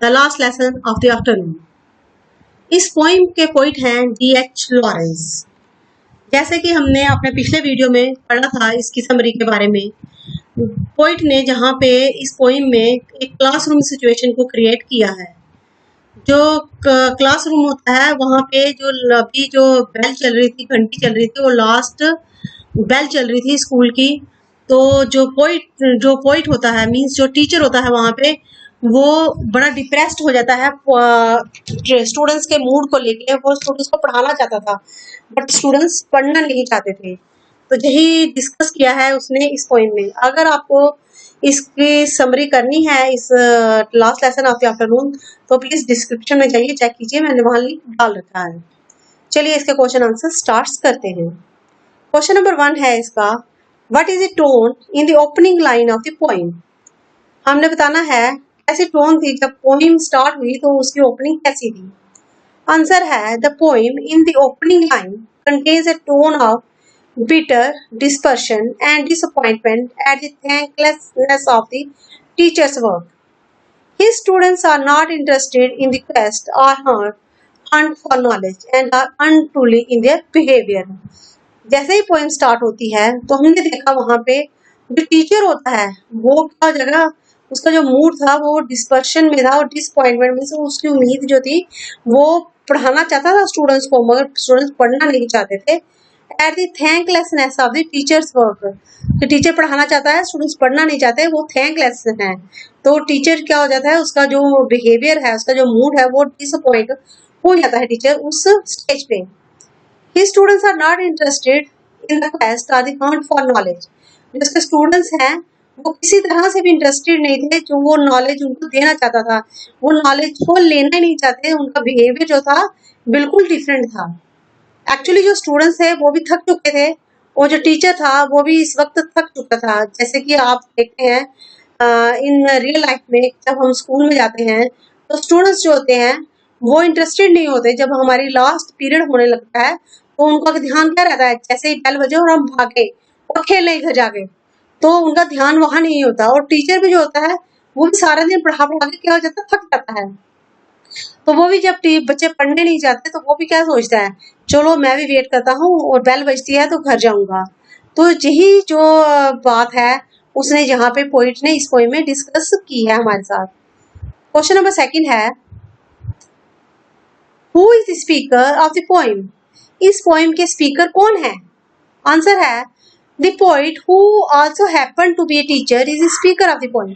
The last lesson of the afternoon. इस poem के poet हैं D.H. लॉरेंस। जैसे कि हमने अपने पिछले वीडियो में पढ़ा था इसकी समरी के बारे में, पोइट ने जहाँ पे इस पोइम में एक क्लासरूम सिचुएशन को क्रिएट किया है। जो क्लासरूम होता है वहाँ पे अभी जो बेल चल रही थी, घंटी चल रही थी, वो लास्ट बेल चल रही थी स्कूल की। तो जो पोइट होता है, मीन्स जो टीचर होता है वहाँ पे, वो बड़ा डिप्रेस्ड हो जाता है स्टूडेंट्स के मूड को लेके। वो स्टूडेंट्स को पढ़ाना चाहता था बट स्टूडेंट्स पढ़ना नहीं चाहते थे। तो यही डिस्कस किया है उसने इस पोइम में। अगर आपको इसकी समरी करनी है इस last lesson of the afternoon, तो प्लीज डिस्क्रिप्शन में जाइए, चेक कीजिए, मैंने वहां लिंक डाल रखा है। चलिए इसके क्वेश्चन आंसर स्टार्ट करते हैं। क्वेश्चन नंबर 1 है इसका, what is the tone in the opening line of the poem. हमने बताना है कैसी टोन थी जब पोइम स्टार्ट हुई, तो उसकी ओपनिंग कैसी थी। आंसर है, the poem in the opening line contains a tone of bitter dispersion and disappointment at the thanklessness of the teacher's work. His students are not interested in the quest or hunt for knowledge and are unruly in their behavior. जैसे ही poem start होती है तो हमने देखा वहां पे जो teacher होता है वो क्या जगह, उसका जो मूड था वो डिस्पर्शन में था और डिसअपॉइंटमेंट में से उसकी उम्मीद जो थी वो पढ़ाना चाहता था स्टूडेंट्स को, मगर स्टूडेंट्स पढ़ना नहीं चाहते थे। At the thanklessness of the teachers work, तो टीचर पढ़ाना चाहता है, स्टूडेंट्स पढ़ना नहीं चाहते, वो थैंकलेस है। तो टीचर क्या हो जाता है, उसका जो बिहेवियर है, उसका जो मूड है, वो डिसअपॉइंट हो जाता है टीचर उस स्टेज पे। His students are not interested in the quest or the hunt for knowledge. जो उसके स्टूडेंट्स हैं वो किसी तरह से भी इंटरेस्टेड नहीं थे जो वो नॉलेज उनको देना चाहता था, वो नॉलेज को लेना ही नहीं चाहते। उनका बिहेवियर जो था बिल्कुल डिफरेंट था। एक्चुअली जो स्टूडेंट्स है वो भी थक चुके थे और जो टीचर था वो भी इस वक्त थक चुका था। जैसे कि आप देखते हैं इन रियल लाइफ में, जब हम स्कूल में जाते हैं तो स्टूडेंट्स जो होते हैं वो इंटरेस्टेड नहीं होते। जब हमारी लास्ट पीरियड होने लगता है तो उनका ध्यान क्या रहता है, जैसे ही बेल बजे और हम भागे और खेलने घर जाके, तो उनका ध्यान वहां नहीं होता। और टीचर भी जो होता है वो भी सारा दिन पढ़ा के क्या हो जाता है, थक जाता है। तो वो भी जब बच्चे पढ़ने नहीं जाते तो वो भी क्या सोचता है, चलो मैं भी वेट करता हूँ और बेल बजती है तो घर जाऊंगा। तो यही जो बात है उसने यहाँ पे पोइट ने इस पोइम में डिस्कस की है हमारे साथ। क्वेश्चन नंबर 2 है, who is the speaker of the poem. इस पोइम के स्पीकर कौन है। आंसर है, the poet who also happen to be a teacher is the speaker of the poem.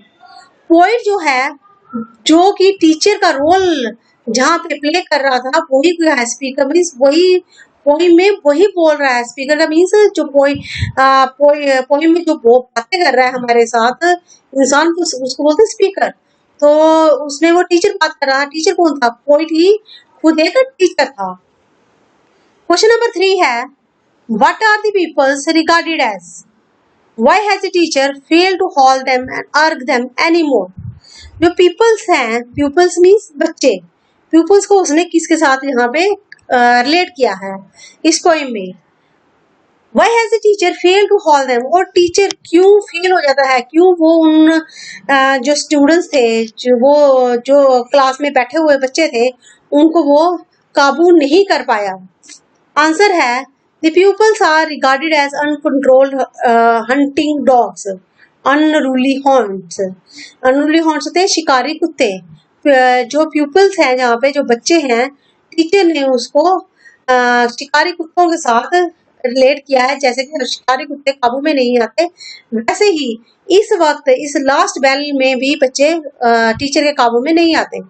Poet जो है, जो कि टीचर का रोल जहाँ पे प्ले कर रहा था, वही क्या है स्पीकर, मीन्स वही पोइम में वही बोल रहा है। स्पीकर का मीन्स जो पोइम में जो वो बातें कर रहा है हमारे साथ इंसान को, उसको बोलते हैं स्पीकर। तो उसने वो टीचर बात कर रहा है। टीचर कौन था, पोइट ही खुद एक टीचर था। क्वेश्चन नंबर 3 है, what are the peoples regarded as. Why has the teacher failed to hold them and urge them any more. जो पीपल्स हैं, पीपल्स मीन्स बच्चे, पीपल्स को उसने किसके साथ यहाँ पे रिलेट किया है इस पोइम में। Why has the teacher failed to haul them? और टीचर क्यों फेल हो जाता है, क्यों वो उन जो स्टूडेंट्स थे, जो क्लास में बैठे हुए बच्चे थे, उनको वो काबू नहीं कर पाया। आंसर है, the pupils are regarded as uncontrolled hunting dogs, unruly haunts। unruly haunts होते हैं शिकारी कुत्ते। जो प्यूपल्स हैं, जहाँ पे जो बच्चे हैं, टीचर ने उसको शिकारी कुत्तों के साथ रिलेट किया है। जैसे कि शिकारी कुत्ते काबू में नहीं आते, वैसे ही इस वक्त इस लास्ट बेल में भी बच्चे टीचर के काबू में नहीं आते।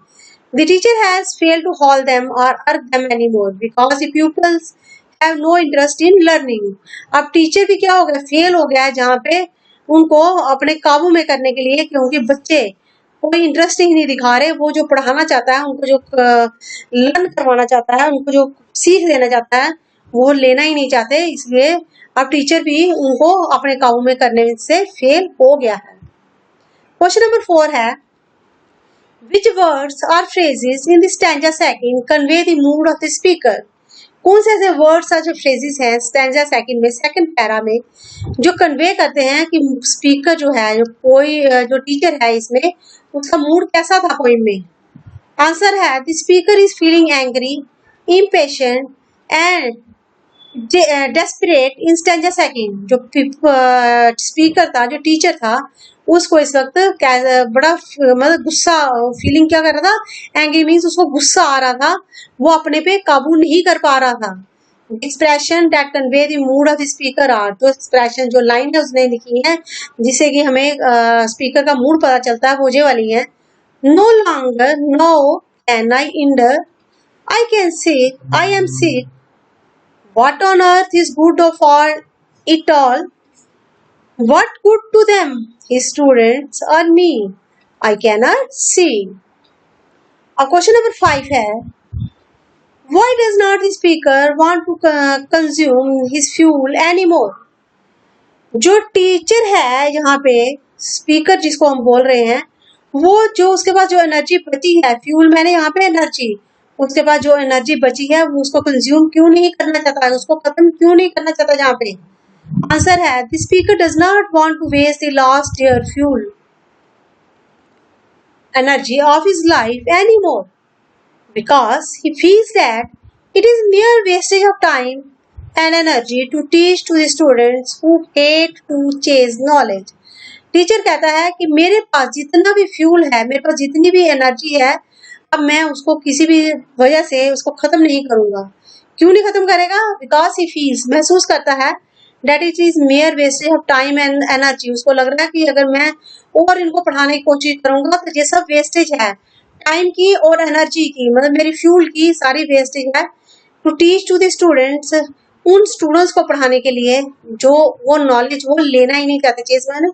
The teacher has failed to haul them or urge them anymore because the pupils have no interest in learning। अब टीचर भी क्या हो गया, फेल हो गया है जहाँ पे उनको अपने काबू में करने के लिए, क्योंकि बच्चे कोई इंटरेस्ट ही नहीं दिखा रहे। वो जो पढ़ाना चाहता है, उनको जो लर्न करवाना चाहता है, उनको जो सीख देना चाहता है, वो लेना ही नहीं चाहते। इसलिए अब टीचर भी उनको अपने काबू में करने से फेल हो गया है। क्वेश्चन नंबर 4 है, which words or phrases in the stanza second convey the mood of the speaker। कौन से ऐसे वर्ड्स और जो फ्रेजेस हैं स्टैंजा सेकंड में, सेकंड पैरा में, जो कन्वे करते हैं कि स्पीकर जो है, जो टीचर है इसमें, उसका मूड कैसा था पोइम में। आंसर है the speaker is feeling angry, impatient and desperate in 10 second. जो स्पीकर था, जो टीचर था, उसको इस वक्त बड़ा मतलब गुस्सा फीलिंग क्या कर रहा था, एंग्री मीन्स उसको गुस्सा आ रहा था, वो अपने पे काबू नहीं कर पा रहा था। Expression that convey the mood of the speaker are, जो एक्सप्रेशन जो लाइन है उसने लिखी है जिससे कि हमें स्पीकर का मूड पता चलता है, वो ये वाली है। No longer no can I endure, I can say I am sick, what on earth is good of all it all? What good to them, his students or me? I cannot see. Our question number 5 है, why does not the speaker want to consume his fuel anymore? जो teacher है यहाँ पे, speaker जिसको हम बोल रहे हैं, वो जो उसके पास जो एनर्जी बची है, फ्यूल मैंने यहाँ पे एनर्जी, उसके पास जो एनर्जी बची है वो उसको कंज्यूम क्यों नहीं करना चाहता है, उसको खत्म क्यों नहीं करना चाहता यहाँ पे। आंसर है the speaker does not want to waste the last year fuel energy of his life any more, because he feels that it is mere wastage of time and energy to teach to the students who hate to chase knowledge. Teacher कहता है कि मेरे पास जितना भी fuel है, मेरे पास जितनी भी एनर्जी है, अब मैं उसको किसी भी वजह से उसको खत्म नहीं करूंगा। क्यों नहीं खत्म करेगा? बिकॉज ही फील्स, महसूस करता है, that it is mayor wastage of time and energy. उसको लग रहा है कि अगर मैं और इनको पढ़ाने की कोशिश करूंगा तो ये सब वेस्टेज है, टाइम की और एनर्जी की, मतलब मेरी फ्यूल की सारी वेस्टेज है। To teach to the students, उन स्टूडेंट्स को पढ़ाने के लिए जो वो नॉलेज वो लेना ही नहीं चाहते, चीज मैंने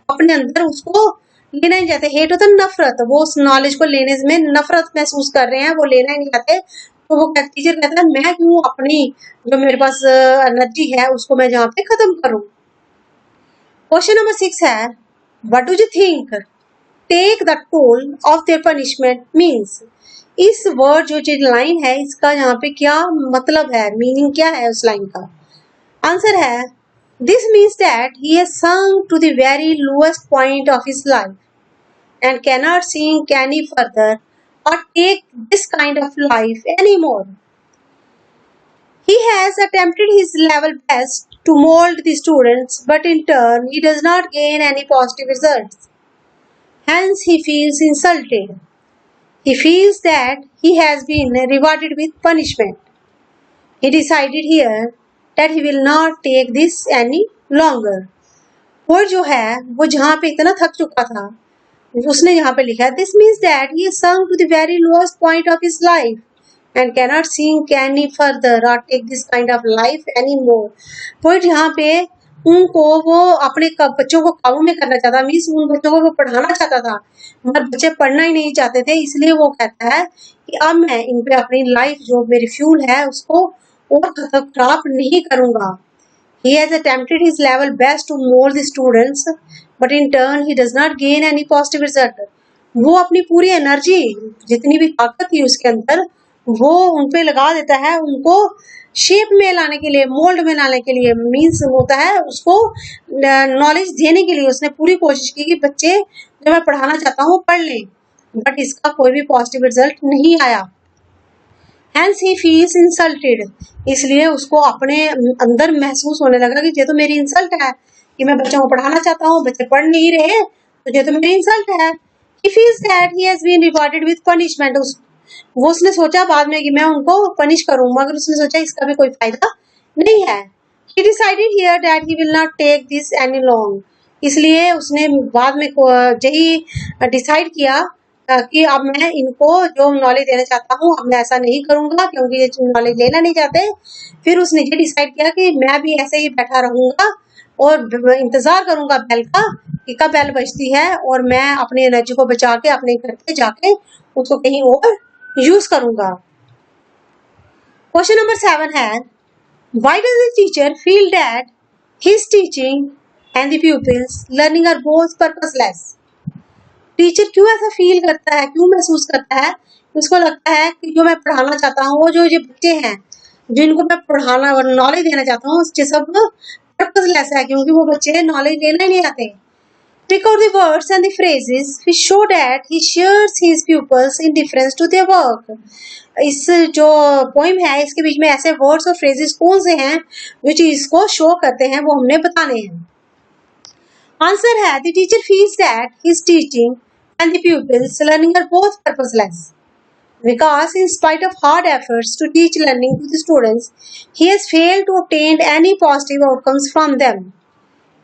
अपने अंदर उसको लेना नहीं चाहते। हेट होता है नफरत, वो उस नॉलेज को लेने में नफरत महसूस कर रहे हैं, वो लेना ही नहीं चाहते। तो वो टीचर कहता है मैं क्यों अपनी जो मेरे पास एनर्जी है उसको मैं जहाँ पे खत्म करूं। क्वेश्चन नंबर 6 है, what do you think take the toll of their punishment means? इस वर्ड जो लाइन है इसका यहाँ पे क्या मतलब है, मीनिंग क्या है उस लाइन का? आंसर है this means that he has sunk to the very lowest point of his life and cannot sink any further or take this kind of life anymore. He has attempted his level best to mold the students, but in turn he does not gain any positive results. Hence he feels insulted. He feels that he has been rewarded with punishment. He decided here that he will not take this any longer. वो जो है वो जहाँ पे इतना थक चुका था, उसने यहाँ पे लिखा है this means that he sunk to the very lowest point of his life and cannot sink any further or take this kind of life anymore. Point यहाँ पे उनको वो अपने बच्चों को काबू में करना चाहता, मीन्स उन बच्चों को वो पढ़ाना चाहता था मगर बच्चे पढ़ना ही नहीं चाहते थे, इसलिए वो कहता है कि अब मैं इन पे अपनी लाइफ जो मेरी फ्यूल है उसको और खराब नहीं करूंगा। He has attempted his level best to mold the students, but in turn he does not gain any positive result. वो अपनी पूरी एनर्जी, जितनी भी ताकत थी उसके अंदर, वो उन पे लगा देता है, उनको शेप में लाने के लिए, मोल्ड में लाने के लिए, मीन्स होता है उसको नॉलेज देने के लिए उसने पूरी कोशिश की कि बच्चे जो मैं पढ़ाना चाहता हूँ पढ़ लें, बट इसका कोई भी पॉजिटिव रिजल्ट नहीं आया। Hence he feels insulted, इसलिए उसको अपने अंदर महसूस होने लगा कि ये तो मेरी इंसल्ट है कि मैं बच्चों को पढ़ाना चाहता हूँ, बच्चे पढ़ नहीं रहे, तो ये तो मेरी इंसल्ट है। He feels that he has been rewarded with punishment. वो उसने सोचा बाद में कि मैं उनको पनिश करूँ, मगर उसने सोचा इसका भी कोई फायदा नहीं है। He decided here that he will not take this any long. इसलिए उसने बाद में यही डिसाइड किया कि अब मैं इनको जो नॉलेज देना चाहता हूँ अब मैं ऐसा नहीं करूंगा, क्योंकि ये नॉलेज लेना नहीं चाहते। फिर उसने ये डिसाइड किया कि मैं भी ऐसे ही बैठा रहूंगा और इंतजार करूंगा बेल का कि कब बेल बजती है और मैं अपनी एनर्जी को बचा के अपने घर पे जाके उसको कहीं और यूज करूंगा। क्वेश्चन नंबर 7 है, why does the teacher feel that his teaching and the pupils learning are both purposeless? Teacher क्यों ऐसा फील करता है, क्यों महसूस करता है? उसको लगता है कि जो मैं पढ़ाना चाहता हूँ, वो जो ये बच्चे हैं जिनको मैं पढ़ाना और नॉलेज देना चाहता हूँ, उसके सब पर्पसलेस है, क्योंकि वो बच्चे नॉलेज लेना ही नहीं आते। Pick out the words and the phrases which show that he shares his pupils in difference to their work. इस जो पोइम है इसके बीच में ऐसे वर्ड्स और फ्रेजेस कौन से हैं जो चीज को शो करते हैं वो हमने बताने हैं. आंसर है the teacher feels that his teaching and the pupils learning are both purposeless. Because in spite of hard efforts to teach learning to the students, he has failed to obtain any positive outcomes from them.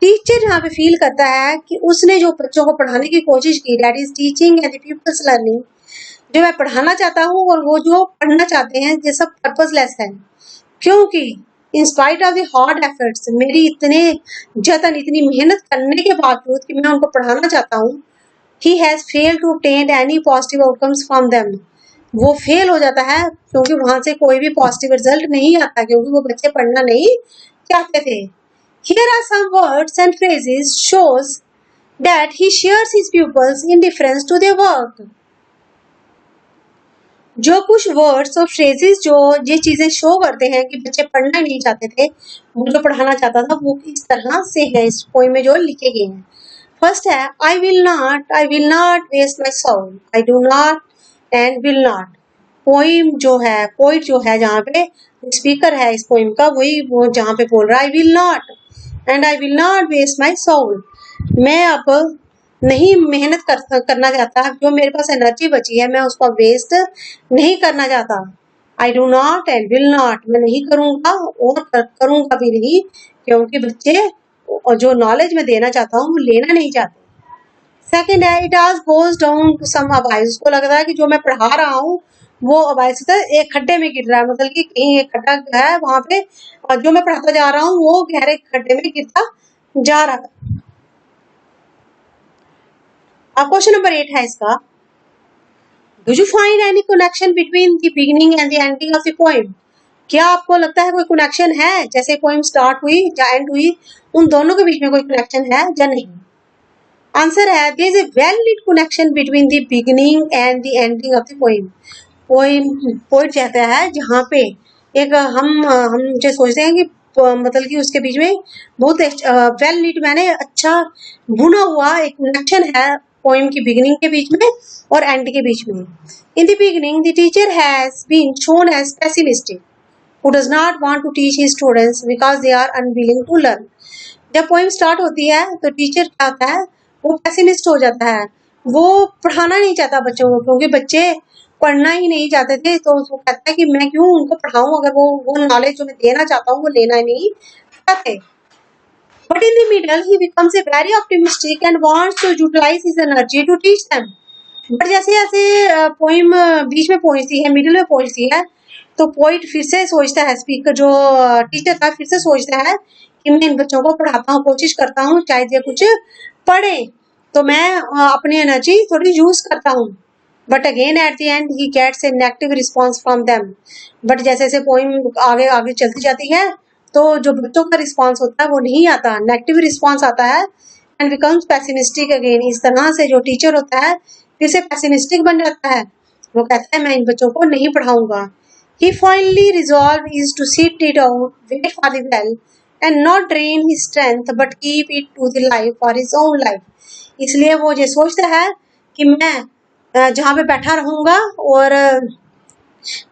Teacher यहाँ पे feel करता है कि उसने जो बच्चों को पढ़ाने की कोशिश की, that is teaching and the peoples learning, जो मैं पढ़ाना चाहता हूँ और वो जो पढ़ना चाहते हैं ये सब पर्पसलेस है. क्योंकि in spite of the hard efforts, मेरी इतने जतन इतनी मेहनत करने के बावजूद कि मैं उनको पढ़ाना चाहता हूँ, he has failed to obtain any positive outcomes from them. वो फेल हो जाता है क्योंकि वहां से कोई भी पॉजिटिव रिजल्ट नहीं आता क्योंकि वो बच्चे पढ़ना नहीं चाहते थे. Here are some words and phrases shows that he shares his pupils in difference to their work. जो कुछ वर्ड्स और फ्रेजेस जो ये चीजें शो करते हैं कि बच्चे पढ़ना ही नहीं चाहते थे, वो जो पढ़ाना चाहता था वो इस तरह से है इस पोएम में जो लिखे गए हैं. फर्स्ट है I will not waste my soul. I do not and will not. Poem जो है, पोइट जो है, जहाँ पे स्पीकर है इस पोइम का, वही वो जहाँ पे बोल रहा है I will not and I will not waste my soul. मैं अब नहीं मेहनत करना चाहता, जो मेरे पास एनर्जी बची है मैं उसको वेस्ट नहीं करना चाहता. I do not and will not. मैं नहीं करूँगा और करूँगा भी नहीं क्योंकि बच्चे और जो नॉलेज मैं देना चाहता हूँ वो लेना नहीं चाहते. सेकंड है इट आज गोज डाउन टू सम अबाइस. उसको लगता है कि जो मैं पढ़ा रहा हूँ वो अबाइस एक खड्डे में गिर रहा है, मतलब कि कहीं एक खड्डा है वहां पे और जो मैं पढ़ाता जा रहा हूँ वो गहरे खड्डे में गिरता जा रहा है. अब क्वेश्चन नंबर 8 है इसका, do you find any connection between the beginning and the ending of the poem. क्या आपको लगता है कोई कनेक्शन है, जैसे पोएम स्टार्ट हुई या एंड हुई उन दोनों के बीच में कोई कनेक्शन है या नहीं. आंसर है there is a well knit connection between the beginning and the ending of the poem. Poem poet चाहता है जहाँ पे एक हम जो सोचते हैं कि मतलब कि उसके बीच में बहुत वेल नीड मैंने अच्छा बुना हुआ एक कनेक्शन है पोएम की बिगिनिंग के बीच में और एंड के बीच में. In the beginning the teacher has been shown as pessimistic who does not want to teach his students because they are unwilling to learn. जब पोएम स्टार्ट होती है तो टीचर क्या होता है, वो पेसिमिस्ट हो जाता है, वो पढ़ाना नहीं चाहता बच्चों को क्योंकि बच्चे पढ़ना ही नहीं चाहते थे. तो वो कहता है कि मैं क्यों उनको पढ़ाऊं अगर वो नॉलेज जो मैं देना चाहता हूँ वो लेना ही नहीं चाहते. But in the middle he becomes a very optimistic and wants to utilize his energy to teach them. But जैसे जैसे पोएम बीच में पहुंचती है, मिडिल में पहुंचती है, तो पोइट फिर से सोचता है, स्पीकर जो टीचर था फिर से सोचता है कि मैं इन बच्चों को पढ़ाता हूँ, कोशिश करता हूँ चाहे ये कुछ पढ़े तो मैं अपनी एनर्जी थोड़ी यूज करता हूँ. But again at the end he gets a negative response from them. But जैसे जैसे पोइम आगे आगे चलती जाती है तो जो बच्चों का रिस्पॉन्स होता है वो नहीं आता, नेगेटिव रिस्पॉन्स आता है एंड बिकम्स पेसिमिस्टिक अगेन. इस तरह से जो टीचर होता है फिर से पेसिमिस्टिक बन जाता है, वो कहता है मैं इन बच्चों को नहीं पढ़ाऊंगा. He finally resolved is to sit it out, wait for the well, and not drain his strength, but keep it to the life for his own life. इसलिए वो ये सोचता है कि मैं जहाँ पे बैठा रहूंगा और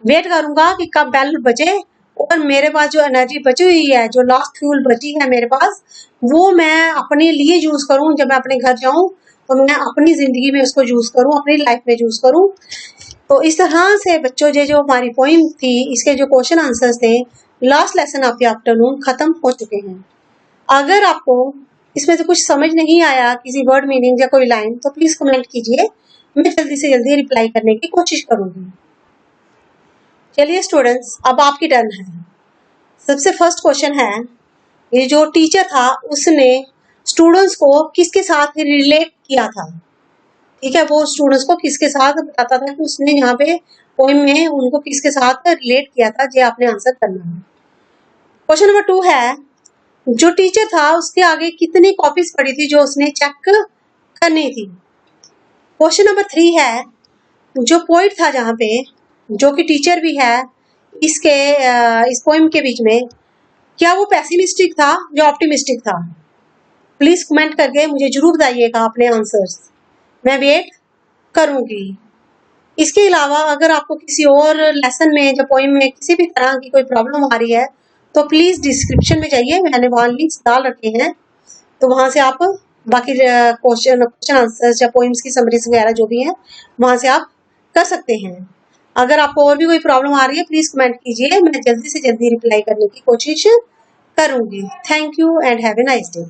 वेट करूंगा कि कब बेल बजे और मेरे पास जो एनर्जी बची हुई है, जो लास्ट फ्यूल बची है मेरे पास, वो मैं अपने लिए यूज करूं. जब मैं अपने घर जाऊं तो मैं अपनी जिंदगी में उसको यूज करूं, अपनी लाइफ में यूज करूं. तो इस तरह से बच्चों ये जो हमारी पोइम थी इसके जो क्वेश्चन आंसर्स थे last lesson of the afternoon खत्म हो चुके हैं. अगर आपको इसमें से कुछ समझ नहीं आया, किसी वर्ड मीनिंग या कोई लाइन, तो प्लीज कमेंट कीजिए, मैं जल्दी से जल्दी रिप्लाई करने की कोशिश करूंगी. चलिए स्टूडेंट्स, अब आपकी टर्न है. सबसे फर्स्ट क्वेश्चन है, ये जो टीचर था उसने स्टूडेंट्स को किसके साथ रिलेट किया था. ठीक है, वो स्टूडेंट्स को किसके साथ बताता था कि उसने यहाँ पे पोएम में उनको किसके साथ रिलेट किया था, ये आपने आंसर करना है. क्वेश्चन नंबर 2 है, जो टीचर था उसके आगे कितनी कॉपीज पड़ी थी जो उसने चेक करनी थी. क्वेश्चन नंबर 3 है, जो पोइट था जहाँ पे, जो कि टीचर भी है, इस पोएम के बीच में क्या वो पेसिमिस्टिक था या ऑप्टिमिस्टिक था. प्लीज कमेंट करके मुझे जरूर बताइएगा अपने आंसर्स, मैं वेट करूंगी। इसके अलावा अगर आपको किसी और लेसन में या पोइम में किसी भी तरह की कोई प्रॉब्लम आ रही है तो प्लीज डिस्क्रिप्शन में जाइए, मैंने वहां लिंक्स डाल रखे हैं, तो वहां से आप बाकी क्वेश्चन आंसर्स या पोइम्स की समरीज वगैरह जो भी है वहां से आप कर सकते हैं। अगर आपको और भी कोई प्रॉब्लम आ रही है प्लीज कमेंट कीजिए, मैं जल्दी से जल्दी रिप्लाई करने की कोशिश करूंगी। Thank you and have a nice day.